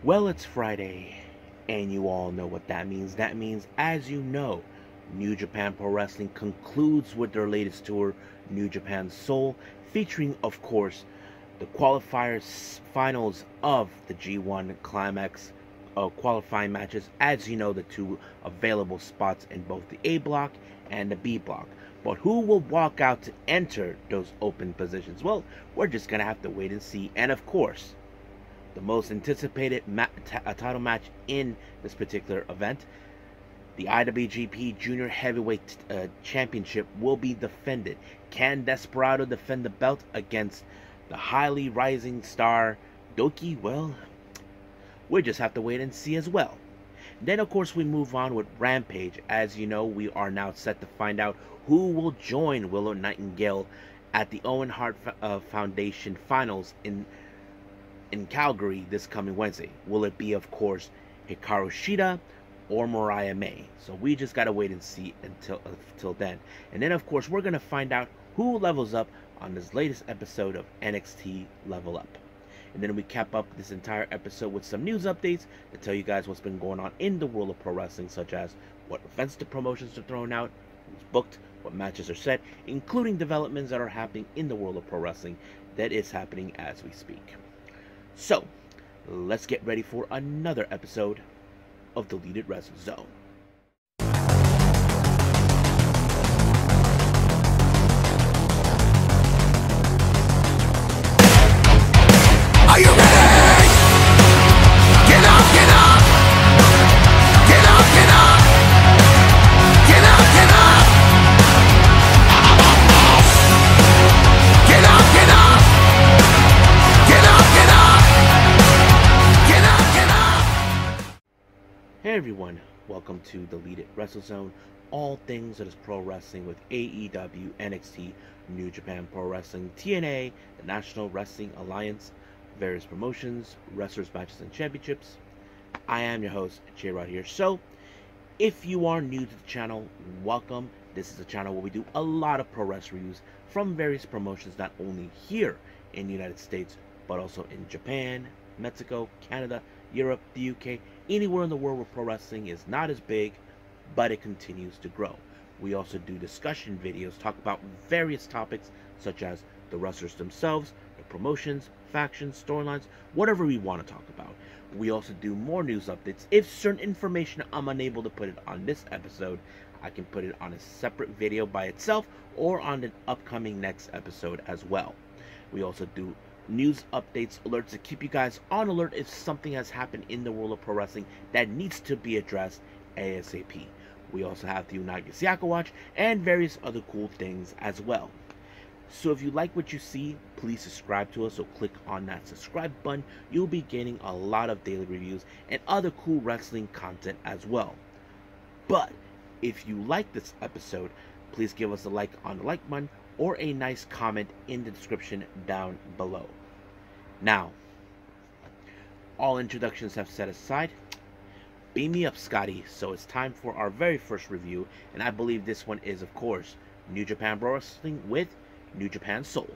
Well, it's Friday, and you all know what that means. That means, as you know, New Japan Pro Wrestling concludes with their latest tour, New Japan Soul, featuring, of course, the qualifiers finals of the G1 Climax qualifying matches. As you know, the two available spots in both the A block and the B block. But who will walk out to enter those open positions? Well, we're just going to have to wait and see. And of course, the most anticipated title match in this particular event, the IWGP Jr Heavyweight Championship, will be defended. Can Desperado defend the belt against the highly rising star Doki? Well, we just have to wait and see as well. Then, of course, we move on with Rampage. As you know, we are now set to find out who will join Willow Nightingale at the Owen Hart Foundation finals in Calgary this coming Wednesday. Will it be, of course, Hikaru Shida or Mariah May? So we just gotta wait and see until then. And then, of course, we're gonna find out who levels up on this latest episode of NXT Level Up. And then we cap up this entire episode with some news updates to tell you guys what's been going on in the world of pro wrestling, such as what events the promotions are throwing out, who's booked, what matches are set, including developments that are happening in the world of pro wrestling that is happening as we speak. So, let's get ready for another episode of Deleted Wrestle Zone. Are you ready? Get up, get up! Get up, get up! Get up, get up! Get up, get up! Get up, get up! Get up, get up! Hey everyone, welcome to Deleted Wrestle Zone, all things that is pro wrestling with AEW, NXT, New Japan Pro Wrestling, TNA, the National Wrestling Alliance, various promotions, wrestlers, matches, and championships. I am your host, J-Rod here. So, if you are new to the channel, welcome. This is a channel where we do a lot of pro wrestling reviews from various promotions, not only here in the United States, but also in Japan, Mexico, Canada, Europe, the UK, anywhere in the world where pro wrestling is not as big, but it continues to grow. We also do discussion videos, talk about various topics such as the wrestlers themselves, the promotions, factions, storylines, whatever we want to talk about. We also do more news updates. If certain information I'm unable to put it on this episode, I can put it on a separate video by itself or on an upcoming next episode as well. We also do news updates, alerts to keep you guys on alert if something has happened in the world of pro wrestling that needs to be addressed ASAP. We also have the Unagi Siaka Watch and various other cool things as well. So if you like what you see, please subscribe to us. So click on that subscribe button. You'll be getting a lot of daily reviews and other cool wrestling content as well. But if you like this episode, please give us a like on the like button or a nice comment in the description down below. Now, all introductions have set aside. Beam me up, Scotty. So it's time for our very first review, and I believe this one is, of course, New Japan Pro Wrestling with New Japan Soul.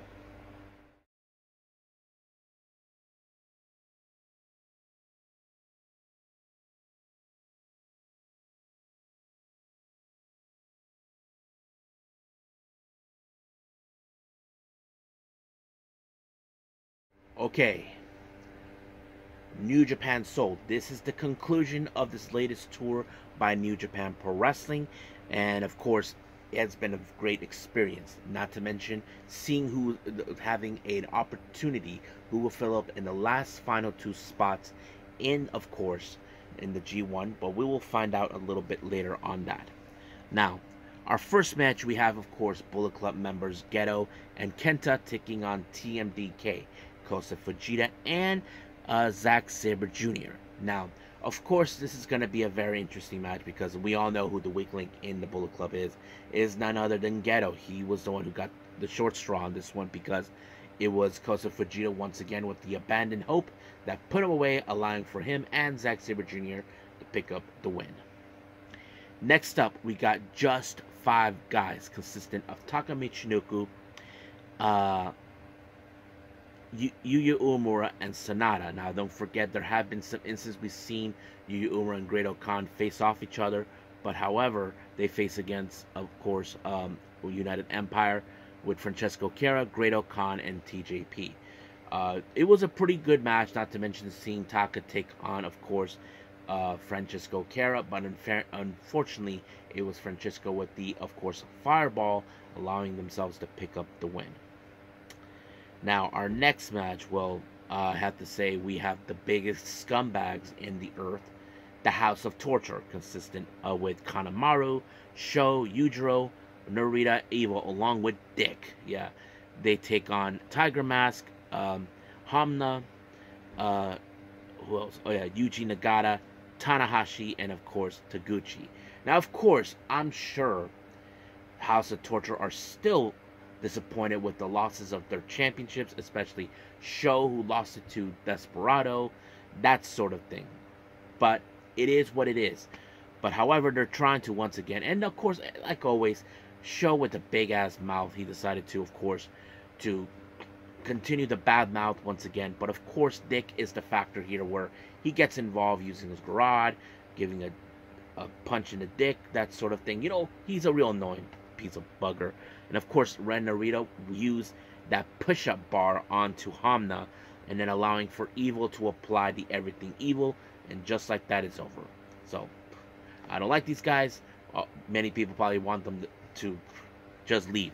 Okay, New Japan Soul. This is the conclusion of this latest tour by New Japan Pro Wrestling, and of course, it has been a great experience. Not to mention seeing who having an opportunity who will fill up in the last final two spots in, of course, in the G1, but we will find out a little bit later on that. Now, our first match we have, of course, Bullet Club members Geto and Kenta taking on TMDK, Kosa Fujita, and Zack Sabre Jr. Now, of course, this is going to be a very interesting match because we all know who the weak link in the Bullet Club is none other than Geto. He was the one who got the short straw on this one because it was Kosa Fujita once again with the abandoned hope that put him away, allowing for him and Zack Sabre Jr. to pick up the win. Next up, we got just 5 guys consistent of Taka Michinoku, Yuya Uemura and Sonata. Now, don't forget, there have been some instances we've seen Yuya Uemura and Great Khan face off each other, but however, they face against, of course, United Empire with Francesco Chiara, Great Khan, and TJP. It was a pretty good match, not to mention seeing Taka take on, of course, Francesco Chiara, but unfortunately, it was Francesco with the, of course, fireball, allowing themselves to pick up the win. Now, our next match, well, I have to say we have the biggest scumbags in the earth, the House of Torture, consistent with Kanemaru, Sho, Yujiro, Narita, Evil, along with Dick. Yeah, they take on Tiger Mask, Hamna, who else? Oh yeah, Yuji Nagata, Tanahashi, and of course Taguchi. Now, of course, I'm sure House of Torture are still disappointed with the losses of their championships, especially Sho, who lost it to Desperado, that sort of thing. But it is what it is. But however, they're trying to once again, and of course, like always, Sho with a big ass mouth, he decided to, of course, to continue the bad mouth once again. But of course, Dick is the factor here where he gets involved using his garage, giving a punch in the dick, that sort of thing. You know, he's a real annoying piece of bugger. And of course, Ren Narita used that push-up bar onto Hamna, and then allowing for Evil to apply the Everything Evil, and just like that, it's over. So, I don't like these guys. Many people probably want them to just leave.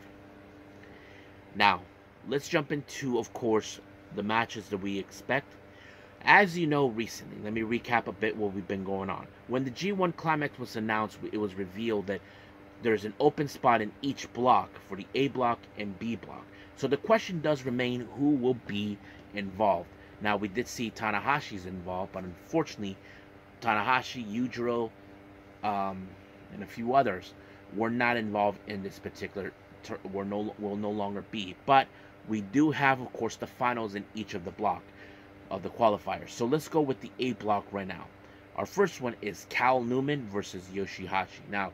Now, let's jump into, of course, the matches that we expect. As you know, recently, let me recap a bit what we've been going on. When the G1 Climax was announced, it was revealed that there's an open spot in each block for the A block and B block. So the question does remain, who will be involved? Now, we did see Tanahashi's involved, but unfortunately, Tanahashi, Yujiro, and a few others were not involved in this particular, will no longer be. But we do have, of course, the finals in each of the block of the qualifiers. So let's go with the A block right now. Our first one is Cal Newman versus Yoshihashi. Now,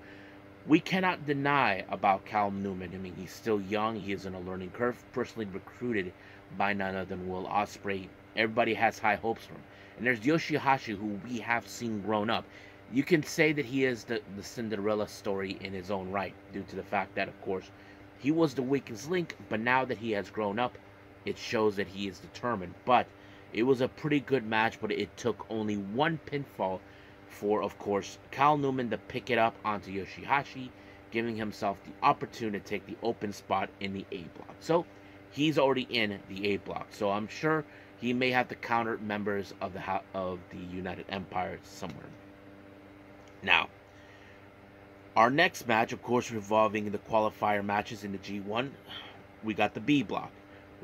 we cannot deny about Cal Newman. I mean, he's still young. He is in a learning curve. Personally recruited by none other than Will Ospreay. Everybody has high hopes for him. And there's Yoshihashi, who we have seen grown up. You can say that he is the Cinderella story in his own right, due to the fact that, of course, he was the weakest link, but now that he has grown up, it shows that he is determined. But it was a pretty good match, but it took only one pinfall for, of course, Cal Newman to pick it up onto Yoshihashi, giving himself the opportunity to take the open spot in the A block. So he's already in the A block. So I'm sure he may have to counter members of the United Empire somewhere. Now, our next match, of course, revolving the qualifier matches in the G1, we got the B block.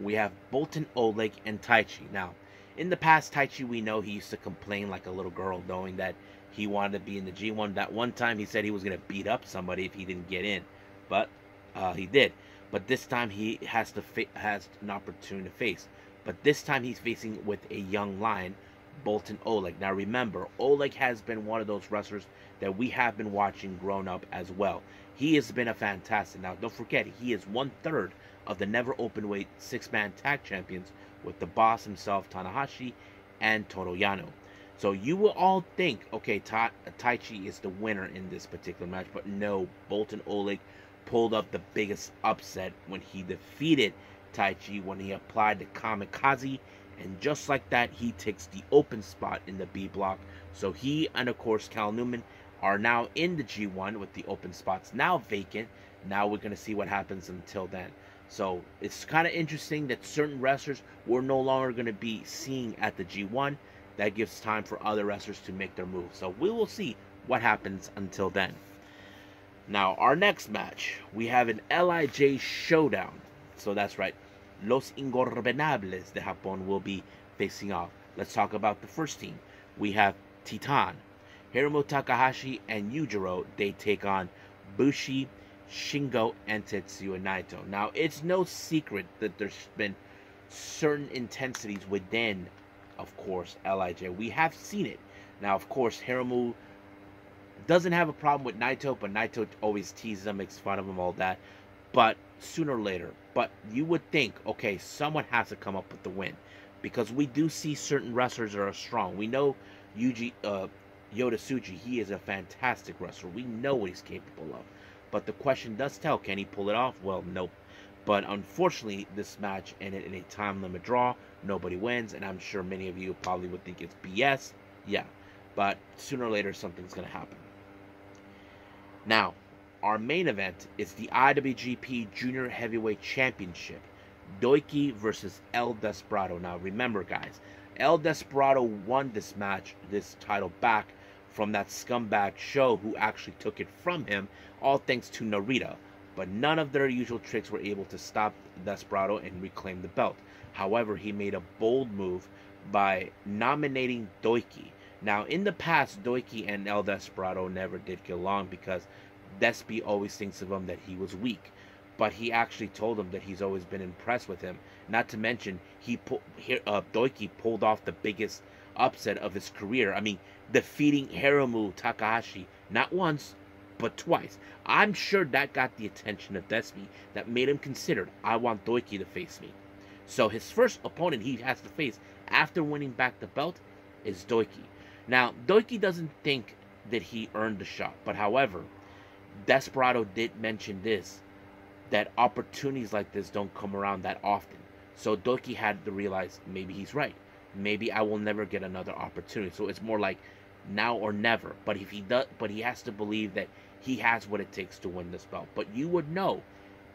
We have Boltin Oleg and Taichi. Now, in the past, Taichi, we know he used to complain like a little girl, knowing that he wanted to be in the G1. That one time he said he was going to beat up somebody if he didn't get in, but he did. But this time he has an opportunity to face. But this time he's facing with a young lion, Boltin Oleg. Now remember, Oleg has been one of those wrestlers that we have been watching grown up as well. He has been a fantastic. Now don't forget, he is 1/3 of the never openweight 6-man tag champions with the boss himself, Tanahashi, and Toru Yano. So you will all think, okay, Taichi is the winner in this particular match, but no, Boltin Oleg pulled up the biggest upset when he defeated Taichi, when he applied the Kamikaze, and just like that, he takes the open spot in the B block. So he and, of course, Cal Newman are now in the G1 with the open spots now vacant. Now we're going to see what happens until then. So it's kind of interesting that certain wrestlers we're no longer going to be seeing at the G1. That gives time for other wrestlers to make their move. So we will see what happens until then. Now, our next match, we have an LIJ showdown. So that's right. Los Ingorbenables de Japón will be facing off. Let's talk about the first team. We have Titan, Hiromu Takahashi, and Yujiro. They take on Bushi, Shingo, and Tetsuya Naito. Now, it's no secret that there's been certain intensities within, of course, LIJ. We have seen it. Now, of course, Hiromu doesn't have a problem with Naito, but Naito always teases him, makes fun of him, all that. But sooner or later. But you would think, okay, someone has to come up with the win, because we do see certain wrestlers that are strong. We know Yota Tsuji, he is a fantastic wrestler. We know what he's capable of. But the question does tell, can he pull it off? Well, nope. But unfortunately, this match ended in a time limit draw. Nobody wins, and I'm sure many of you probably would think it's BS. Yeah, but sooner or later, something's going to happen. Now, our main event is the IWGP Junior Heavyweight Championship. Doiki versus El Desperado. Now, remember, guys, El Desperado won this match, this title back from that scumbag Show who actually took it from him, all thanks to Narita. But none of their usual tricks were able to stop Desperado and reclaim the belt. However, he made a bold move by nominating Doiki. Now, in the past, Doiki and El Desperado never did get along because Despy always thinks of him that he was weak. But he actually told him that he's always been impressed with him. Not to mention, Doiki pulled off the biggest upset of his career. I mean, defeating Hiromu Takahashi not once, but twice. I'm sure that got the attention of Despy, that made him consider, I want Doiki to face me. So his first opponent he has to face after winning back the belt is Doiki. Now, Doiki doesn't think that he earned the shot, but however, Desperado did mention this, that opportunities like this don't come around that often. So Doiki had to realize, maybe he's right. Maybe I will never get another opportunity. So it's more like now or never. But if he does, but he has to believe that he has what it takes to win this belt. But you would know,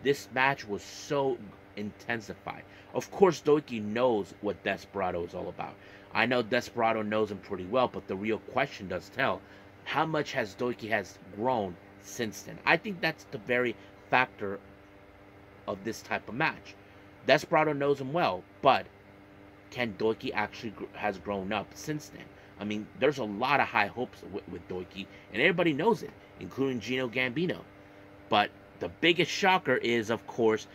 this match was so intensified. Of course, Doiki knows what Desperado is all about. I know Desperado knows him pretty well, but the real question does tell, how much has Doiki has grown since then? I think that's the very factor of this type of match. Desperado knows him well, but can Doiki actually has grown up since then? I mean, there's a lot of high hopes with Doiki, and everybody knows it, including Gino Gambino. But the biggest shocker is, of course,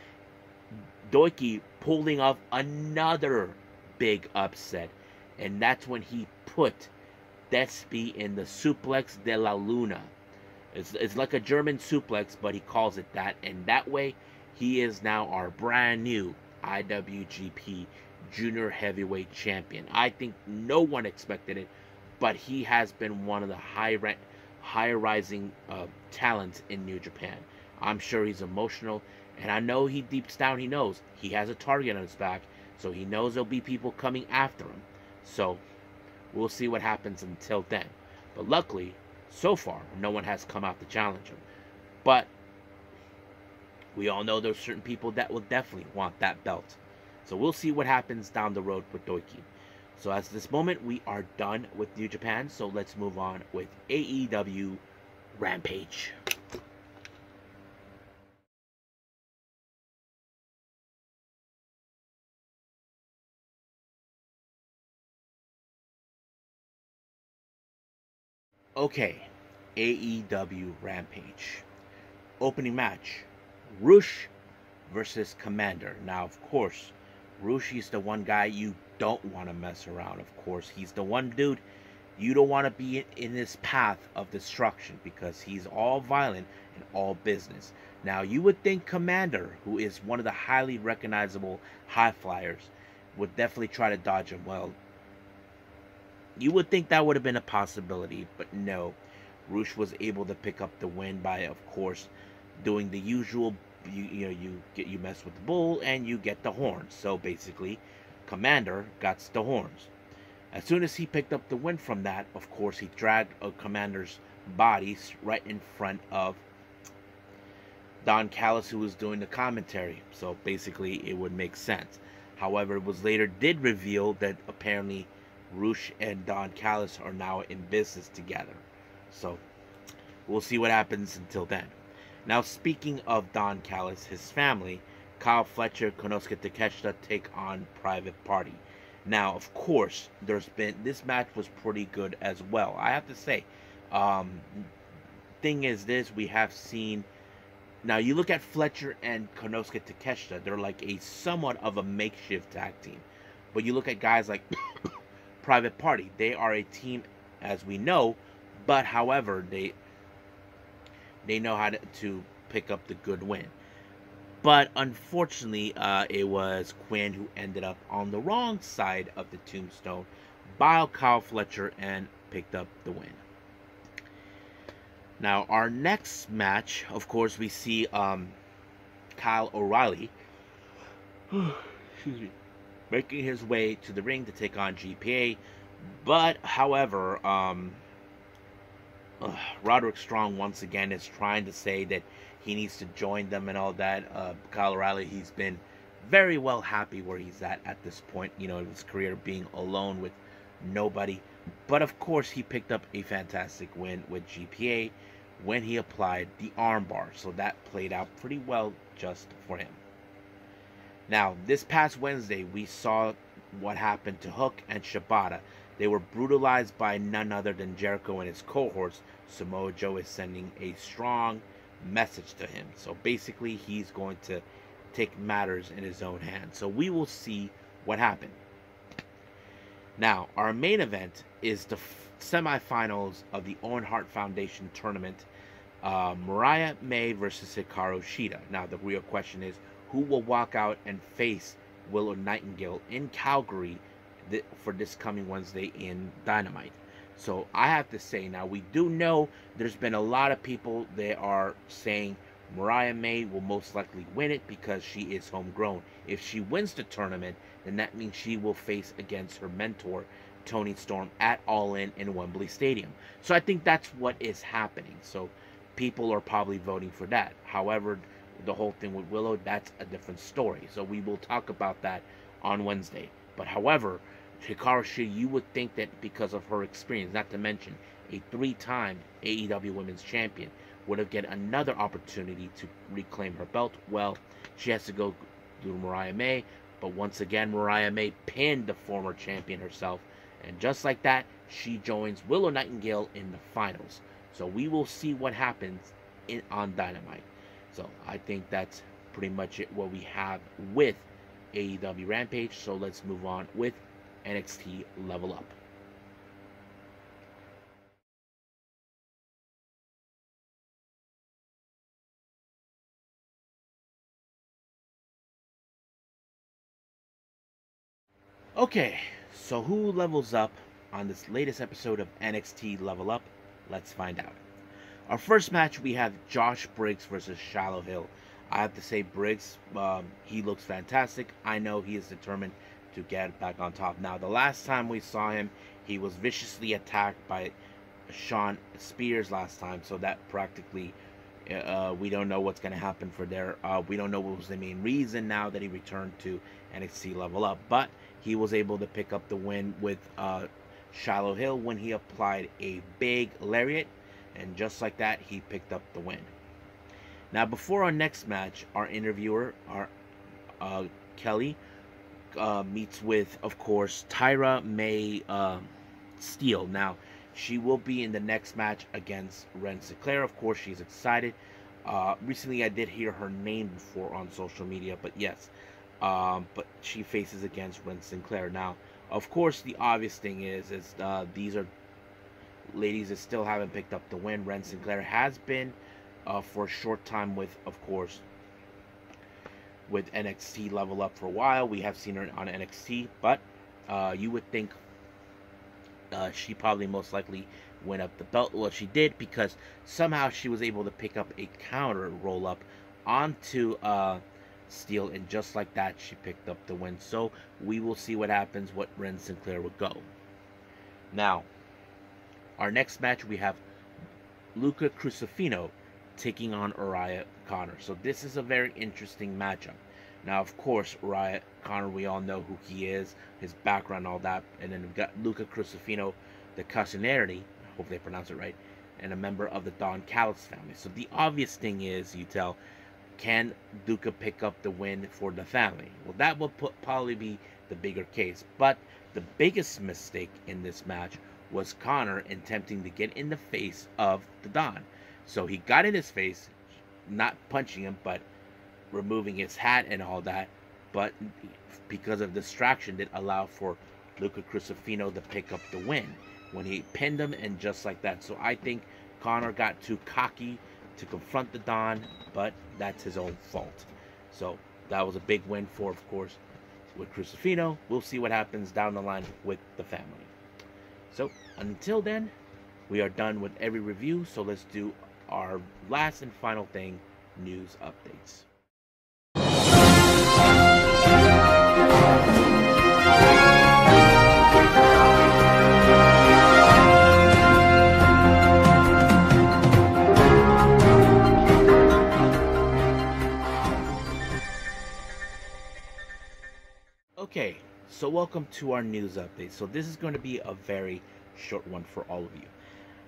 Doiki pulling off another big upset, and that's when he put Despy in the Suplex de la Luna. It's like a German suplex, but he calls it that, and that way he is now our brand new IWGP Junior Heavyweight Champion. I think no one expected it, but he has been one of the high rising talents in New Japan. I'm sure he's emotional, and I know he deep down he knows he has a target on his back, so he knows there'll be people coming after him. So we'll see what happens until then. But luckily, so far, no one has come out to challenge him. But we all know there's certain people that will definitely want that belt. So we'll see what happens down the road with Doiki. So at this moment, we are done with New Japan. So let's move on with AEW Rampage. Okay, AEW Rampage. Opening match, Rush versus Commander. Now, of course, Rush is the one guy you don't want to mess around. Of course, he's the one dude you don't want to be in this path of destruction, because he's all violent and all business. Now, you would think Commander, who is one of the highly recognizable high flyers, would definitely try to dodge him. Well, you would think that would have been a possibility, but no. Rush was able to pick up the win by, of course, doing the usual. You mess with the bull and you get the horns. So basically, Commander got the horns. As soon as he picked up the win from that, of course, he dragged Commander's body right in front of Don Callis, who was doing the commentary. So basically, it would make sense. However, it was later did reveal that apparently Rush and Don Callis are now in business together. So we'll see what happens until then. Now, speaking of Don Callis, his family, Kyle Fletcher, Konosuke Takeshita take on Private Party. Now, of course, this match was pretty good as well. I have to say, thing is this, we have seen, now you look at Fletcher and Konosuke Takeshita, they're like a somewhat of a makeshift tag team. But you look at guys like Private Party, they are a team, as we know, but however, they know how to pick up the good win. But unfortunately, it was Quinn who ended up on the wrong side of the tombstone by Kyle Fletcher and picked up the win. Now, our next match, of course, we see Kyle O'Reilly excuse me, making his way to the ring to take on GPA. But, however, Roderick Strong once again is trying to say that he needs to join them and all that. Kyle O'Reilly, he's been very well happy where he's at this point, in his career, being alone with nobody. But of course, he picked up a fantastic win with GPA when he applied the armbar. So that played out pretty well just for him. Now, this past Wednesday, we saw what happened to Hook and Shibata. They were brutalized by none other than Jericho and his cohorts. Samoa Joe is sending a strong message to him. So basically, he's going to take matters in his own hands. So we will see what happened. Now, our main event is the semifinals of the Owen Hart Foundation tournament. Mariah May versus Hikaru Shida. Now, the real question is, who will walk out and face Willow Nightingale in Calgary for this coming Wednesday in Dynamite? So I have to say, now we do know there's been a lot of people that are saying Mariah May will most likely win it because she is homegrown. If she wins the tournament, then that means she will face against her mentor, Toni Storm, at All In Wembley Stadium. So I think that's what is happening. So people are probably voting for that. However, the whole thing with Willow, that's a different story. So we will talk about that on Wednesday. But however, Hikaru Shida, you would think that because of her experience, not to mention a 3-time AEW Women's Champion, would have get another opportunity to reclaim her belt. Well, she has to go through Mariah May, but once again, Mariah May pinned the former champion herself, and just like that, she joins Willow Nightingale in the finals. So we will see what happens on Dynamite. So I think that's pretty much it what we have with AEW Rampage. So let's move on with NXT Level Up. Okay, so who levels up on this latest episode of NXT Level Up? Let's find out. Our first match, we have Josh Briggs versus Shallow Hill. I have to say, Briggs, he looks fantastic. I know he is determined to get back on top. Now, the last time we saw him, he was viciously attacked by Sean Spears last time, so that practically, we don't know what's going to happen for there. We don't know what was the main reason now that he returned to NXT Level Up, but he was able to pick up the win with Shallow Hill when he applied a big lariat, and just like that, he picked up the win. Now, before our next match, our interviewer, Kelly, meets with, of course, Tyra May Steele. Now, she will be in the next match against Ren Sinclair. Of course, she's excited. Recently, I did hear her name before on social media, but yes. But she faces against Ren Sinclair. Now, of course, the obvious thing is these are ladies that still haven't picked up the win. Ren Sinclair has been for a short time with, of course, with NXT Level Up for a while. We have seen her on NXT, but you would think she probably most likely went up the belt. Well, she did, because somehow she was able to pick up a counter roll up onto Steele, and just like that, she picked up the win. So we will see what happens, what Ren Sinclair will go. Now, our next match, we have Luca Crucifino taking on Uriah Connor. So this is a very interesting matchup. Now, of course, Uriah Connor, we all know who he is, his background, all that. And then we've got Luca Crucifino, the Casaneri, hopefully I pronounce it right, and a member of the Don Callis family. So the obvious thing is, you tell, can Luca pick up the win for the family? Well, that will probably be the bigger case. But the biggest mistake in this match was Connor attempting to get in the face of the Don. So he got in his face, not punching him, but removing his hat and all that. But because of distraction, did allow for Luca Crucifino to pick up the win when he pinned him, and just like that. So I think Connor got too cocky to confront the Don, but that's his own fault. So that was a big win for, of course, with Crucifino. We'll see what happens down the line with the family. So until then, we are done with every review. So let's do our last and final thing, news updates. Okay, so welcome to our news update. So this is going to be a very short one for all of you.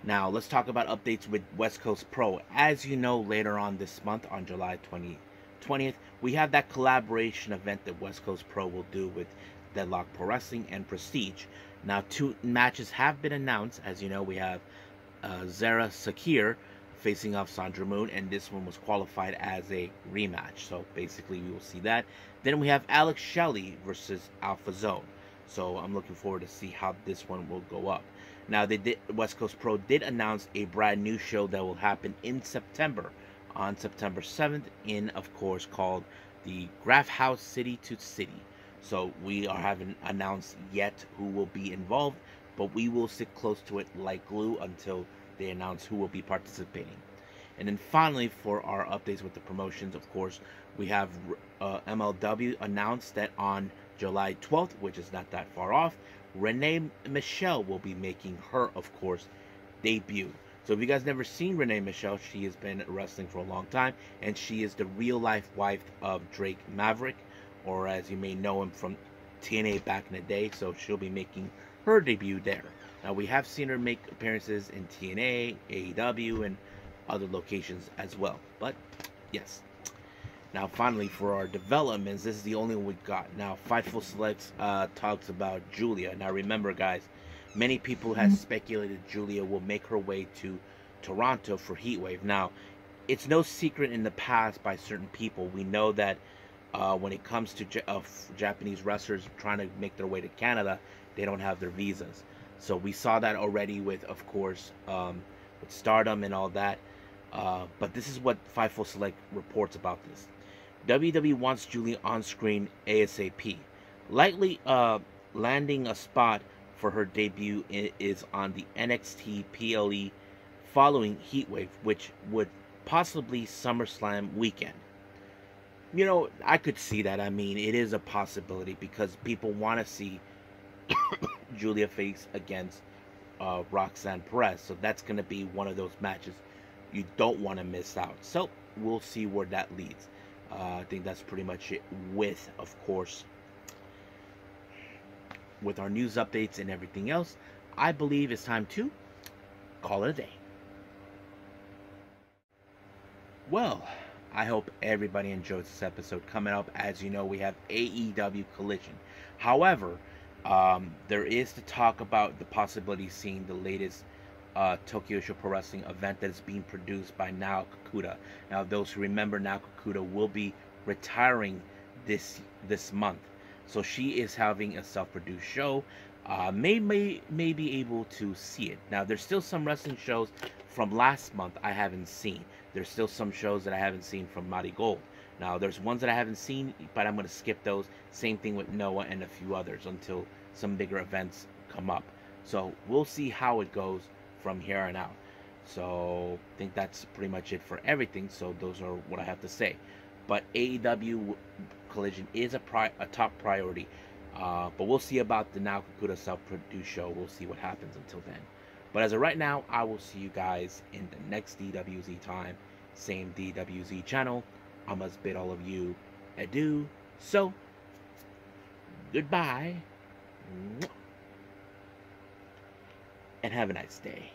Now, let's talk about updates with West Coast Pro. As you know, later on this month, on July 20th, we have that collaboration event that West Coast Pro will do with Deadlock Pro Wrestling and Prestige. Now, 2 matches have been announced. As you know, we have Zara Sakir facing off Sandra Moon, and this one was qualified as a rematch. So basically, we will see that. Then we have Alex Shelley versus Alpha Zone. So I'm looking forward to see how this one will go up. Now, West Coast Pro did announce a brand new show that will happen in September, on September 7th, of course, called the Graph House City to City. So we haven't announced yet who will be involved, but we will stick close to it like glue until they announce who will be participating. And then finally, for our updates with the promotions, of course, we have MLW announced that on July 12th, which is not that far off, Renee Michelle will be making her, of course, debut. So if you guys never seen Renee Michelle, she has been wrestling for a long time, and she is the real-life wife of Drake Maverick, or as you may know him from TNA back in the day. So she'll be making her debut there. Now, we have seen her make appearances in TNA, AEW, and other locations as well. But, yes. Now, finally, for our developments, this is the only one we got. Now, Fightful Selects talks about Guilia. Now, remember, guys, many people have speculated Guilia will make her way to Toronto for Heatwave. Now, it's no secret in the past by certain people. We know that when it comes to Japanese wrestlers trying to make their way to Canada, they don't have their visas. So we saw that already with, of course, with Stardom and all that. But this is what Fightful Select reports about this. WWE wants Julie on screen ASAP. Likely landing a spot for her debut is on the NXT PLE following Heatwave, which would possibly SummerSlam weekend. You know, I could see that. I mean, it is a possibility because people want to see Julia face against Roxanne Perez. So that's going to be one of those matches you don't want to miss out. So we'll see where that leads. I think that's pretty much it with, of course, with our news updates and everything else. I believe it's time to call it a day. Well, I hope everybody enjoys this episode. Coming up, as you know, we have AEW Collision. However, there is to talk about the possibility of seeing the latest Tokyo Show Pro Wrestling event that is being produced by Nao Kakuta. Now, those who remember, Nao Kakuta will be retiring this month, so she is having a self-produced show. May be able to see it. Now, there's still some wrestling shows from last month I haven't seen. There's still some shows that I haven't seen from Mighty Gold. Now, there's ones that I haven't seen, but I'm going to skip those. Same thing with Noah and a few others until some bigger events come up. So we'll see how it goes from here on out. So I think that's pretty much it for everything. So those are what I have to say. But AEW Collision is a top priority. But we'll see about the Nao Kakuta self-produced show. We'll see what happens until then. But as of right now, I will see you guys in the next DWZ time. Same DWZ channel. I must bid all of you adieu. So, goodbye. And have a nice day.